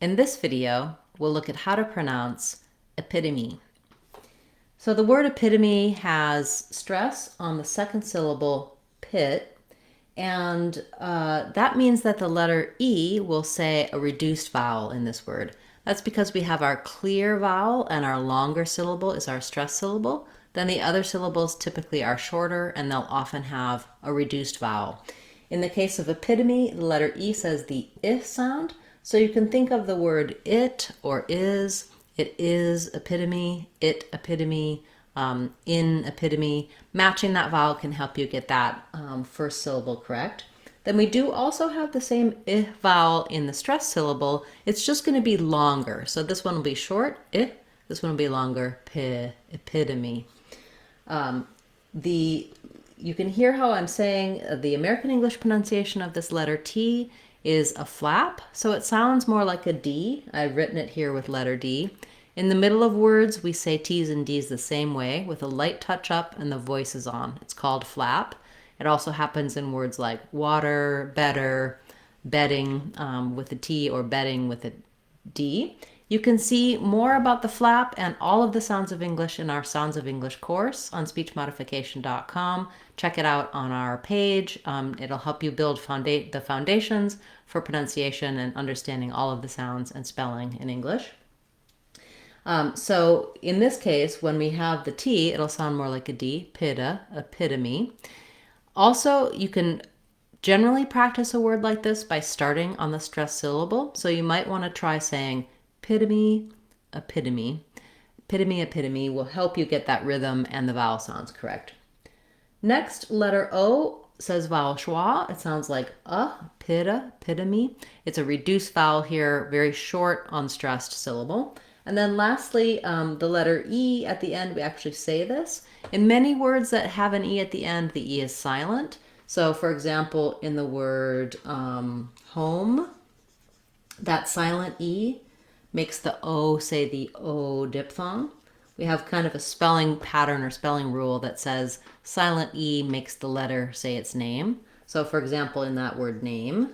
In this video, we'll look at how to pronounce epitome. So the word epitome has stress on the second syllable, pit, and that means that the letter E will say a reduced vowel in this word. That's because we have our clear vowel and our longer syllable is our stress syllable. Then the other syllables typically are shorter and they'll often have a reduced vowel. In the case of epitome, the letter E says the I sound. So you can think of the word it or is. It is epitome, it epitome, in epitome. Matching that vowel can help you get that first syllable correct. Then we do also have the same I vowel in the stress syllable. It's just going to be longer. So this one will be short, I. This one will be longer, p, epitome. You can hear how I'm saying the American English pronunciation of this letter T is a flap, so it sounds more like a D. I've written it here with letter D. In the middle of words, we say T's and D's the same way, with a light touch up and the voice is on. It's called flap. It also happens in words like water, better, bedding with a T, or bedding with a D. You can see more about the flap and all of the sounds of English in our Sounds of English course on speechmodification.com. Check it out on our page. It'll help you build the foundations for pronunciation and understanding all of the sounds and spelling in English. So in this case, when we have the T, it'll sound more like a D, pita, epitome. Also, you can generally practice a word like this by starting on the stressed syllable. So you might want to try saying epitome, epitome. Epitome, epitome will help you get that rhythm and the vowel sounds correct. Next, letter O says vowel schwa. It sounds like pita, epitome. It's a reduced vowel here, very short, unstressed syllable. And then lastly, the letter E at the end, we actually say this. In many words that have an E at the end, the E is silent. So for example, in the word home, that silent E makes the O say the O diphthong. We have kind of a spelling pattern or spelling rule that says silent E makes the letter say its name. So for example, in that word name,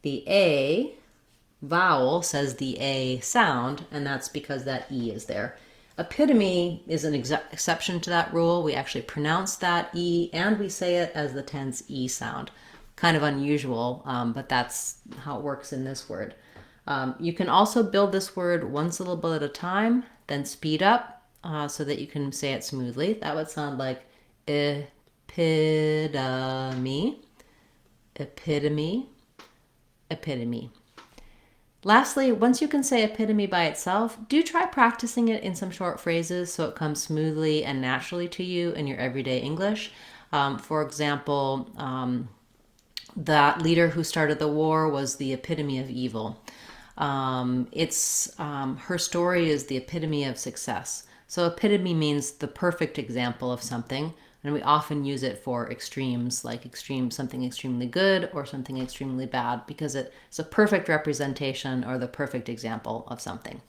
the A vowel says the A sound, and that's because that E is there. Epitome is an exception to that rule. We actually pronounce that E and we say it as the tense E sound. Kind of unusual, but that's how it works in this word. You can also build this word one syllable at a time, then speed up so that you can say it smoothly. That would sound like epitome, epitome, epitome. Lastly, once you can say epitome by itself, do try practicing it in some short phrases so it comes smoothly and naturally to you in your everyday English. For example, that leader who started the war was the epitome of evil. Her story is the epitome of success. So epitome means the perfect example of something, and we often use it for extremes, like something extremely good or something extremely bad, because it's a perfect representation or the perfect example of something.